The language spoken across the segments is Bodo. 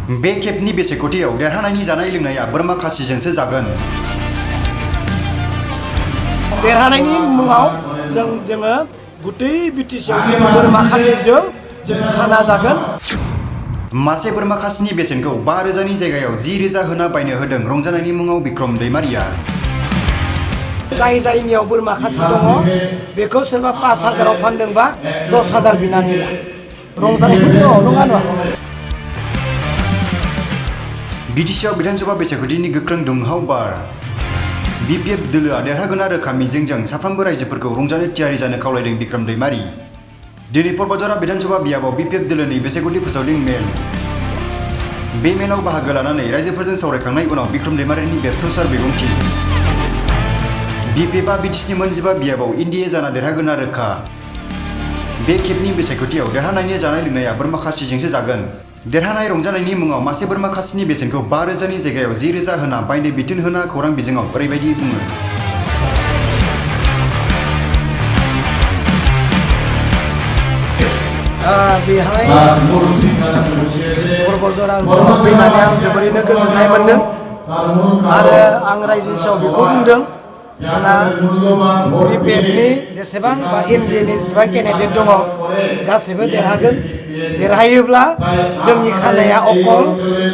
बे खेबनि बेसायख'थियाव देरहानायनि जानाय लोंनाया बोरमा खासिजोंसो जागोन। देरहानायनि मुङाव जोङो गुतै बिटिसिआव जों बोरमा खासिजों जों खाना जागोन। मासे बोरमा खासिनि बेसेनखौ 5,000नि जायगायाव 10,000 होना बायनो होदों रंजानायनि मुङाव बिक्रम दैमारिया। जायनियाव बोरमा खासि दङ बेखौ सोरबा 5,000आव फानदोंबा 10,000 बिनानै ला। रंजानायनि मुङाव नङा नङा। बिटिसिआव बिधानसभा बेसायख'थिनि गोख्रों दुंहाव बार। बिपिएफ दोलोआ देरहागोना रोखा मिजिंजों साफ्रोमबो रायजोफोरखौ रंजानो थियारि जानो खावलायदों बिक्रम दैमारि। दिनै परबजरा बिधानसभा बियाबाव बिपिएफ दोलोनि बेसायख'थि फोसावदिं मेल। बे मेलाव बाहागो लानानै रायजोफोरजों सावरायखांनाय उनाव बिक्रम दैमारिनि बेरफ्रुसार बिबुंथि। बिपिएफआ बिटिसिनि मोनजिबा बियाबाव एनडिए जाना देरहागोना रोखा। बे खेबनि बेसायख'थियाव देरहानायनि जानाय लोंनाया बोरमा खासिजोंसो जागोन। देरहानाय रंजानायनि मुङाव मासे बोरमा खासिनि बेसेनखौ 5,000नि जायगायाव 10,000 होना बायनो बिथोन होना खौरां बिजोङाव ओरैबायदि बुङो। बेहाय परबजरा ओनसोलाव फैनानै आं जोबोरैनो गोजोननाय मोन्दों आरो आं रायजोनि सायाव बेखौ बुंदों जोंहा बिपिएफनि जेसेबां बा एनडिएनि जेसेबां केन्डिडेट दङ गासैबो देरहागोन। देरहायोब्ला जोंनि खानाया अकल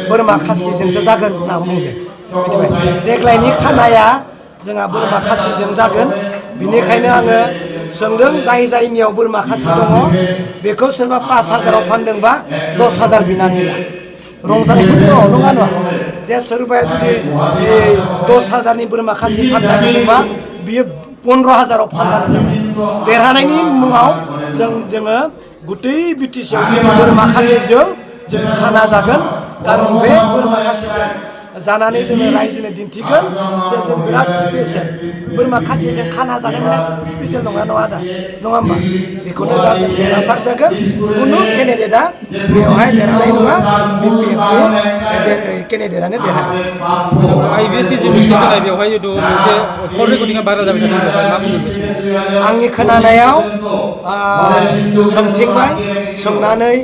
बोरमा खासिजोंसो जागोन होनना बुंदों। देग्लायनि खानाया जोंहा बोरमा खासिजों जागोन। बिनिखायनो आङो सोंदों जायनियाव बोरमा खासि दङ बेखौ सोरबा 5,000आव फानदोंबा 10,000 बिनानै ला। रंजानायनि मुङाव नङा नङा। जे सोरबाया जुदि 10,000नि बोरमा खासि फाननो नागिरदोंबा बियो 15,000आव फानबानो जाबाय। देरहानायनि मुङाव जोङो गुतै बिटिसिआव जों बोरमा खासिजों जों खाना जागोन। खारन बे बोरमा खासिजों जानानै जोङो रायजोनो दिन्थिगोन जे जों बिराद स्पेसियेल। बोरमा खासिजों खाना जानाय माने स्पेसियेल नङा नङा दा नङा होमबा? बेखौनो जा जों देरहासार जागोन। खुनु केन्डिडेटआ बेवहाय देरहानाय नङा। बिपिएफनि केन्डिडेटआनो देरहागोन। आइबिएसनि जे मिथिं होनाय बेवहाय जिथु मोनसे कल रेकर्डिंआ भाइरेल जाबाय थादों बेवहाय मा बुंगोन? आंनि खोनानायाव सोंथिंबाय सोंनानै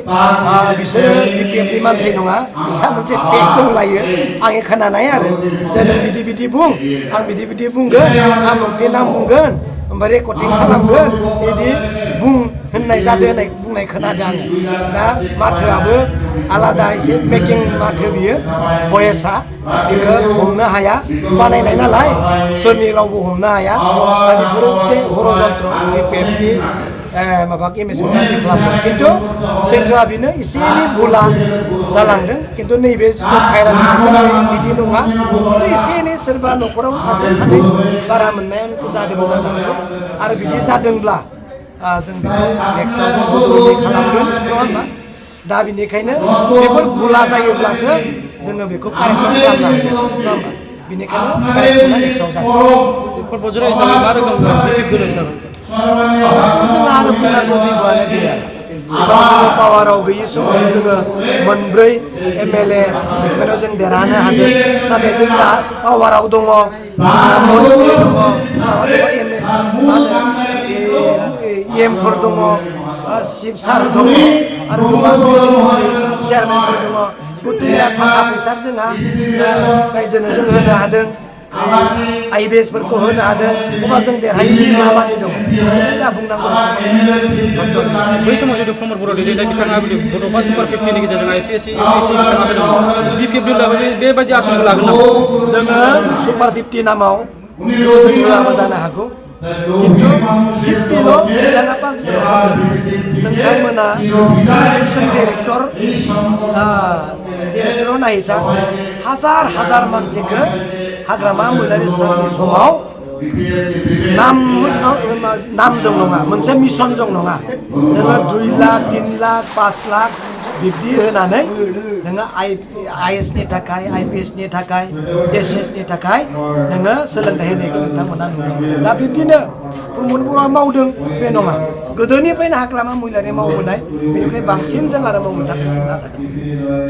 बिसोरो बिपिएफनि मानसि नङा बिसा मोनसे पेक दंलायो आंनि खोनानाय आरो जे नों बिदि बिदि बुं आं बिदि बिदि बुंगोन आं मोनसे नाम बुंगोन ओमफ्राय रेकर्डिं खालामगोन बिदि बुं होननाय जादों होननाय बुंनाय खोनादों आङो। दा माथोआबो आलादा एसे मेकिं माथो बियो भयेसआ बेखौ हमनो हाया बानायनाय नालाय सोरनि रावबो हमनो हाया। दा बेफोरो मोनसे हरजन्त्र बिपिएफनि माबा इमेजखौ गाज्रि खालामदों। खिन्थु सैथोआ बेनो एसे एनै भुला जालांदों। खिन्थु नैबे जिथु भाइरेल बिदि नङा। एसे एनै सोरबा न'खराव सासे सानै बारा मोननाया जादोंबो जानो हागौ आरो बिदि जादोंब्ला जों बेखौ नेक्स्टआव जों बदलै खालामगोन नङा होमबा? दा बिनिखायनो बेफोर भुला जायोब्लासो जोङो बेखौ कारेक्सन खालामनो हायो नङा होमबा? बिनिखायनो कारेक्सना नेक्स्टआव जागोन। परबजरा हिसाबै मा रोखोम बिपिएफ दोलो हिसाबै दाथ' जोंहा आरो बुंनांगौ जेबोआनो गैया। सिगाङाव जोङो पावाराव गैयि समावनो जोङो मोनब्रै एमएलए सेगमेन्टआव जों देरहानो हादों। नाथाय जों दा पावाराव दङ जोंहा मन्त्रि दङ एमफोर दङ चिफ सार दङ आरो गोबां बिसिडिसि चेयारमेनफोर दङ। गुथैया थाखा फैसा जोंहा रायजोनो जों होनो हादों। आइबिएसफोरखौ होनो हादों। अब्ला जों देरहायैनि माबानि दङ जा बुंनांगौ बै समाव जिथु प्रमद बर' दैदेननाय बिथाङा बड'फा सुपार 50नि गेजेरजों आइपिएससि इउपिएससि बिथाङा होदोंमोन। बिपिएफ दोलोआबो बेबायदि आसनखौ लागोन नामा? जोङो सुपार 50 नामाव जों होआबो जानो हागौ। खिन्थु 50ल' बिथाङा 5 बोसोराव नोंथांमोना इलेक्सन डिरेक्टराव नायहैथा हाजार मानसिखौ हाग्रामा महिलारि साननि समाव नामजों नङा मोनसे मिसनजों नङा नोङो 2 लाख 3 लाख 5 लाख बिब्दि होनानै नोङो आइएसनि थाखाय आइपिएसनि थाखाय एसएसनि थाखाय नोङो सोलोंथाइ होनायखौ नोंथांमोना नुनो मोनो। दा बिब्दिनो प्रमद बर'आ मावदों बे नङा गोदोनिफ्रायनो हाग्रामा महिलारि मावबोनाय बेनिफ्राय बांसिन जों आरो मावनो थाखाय जों नाजागोन।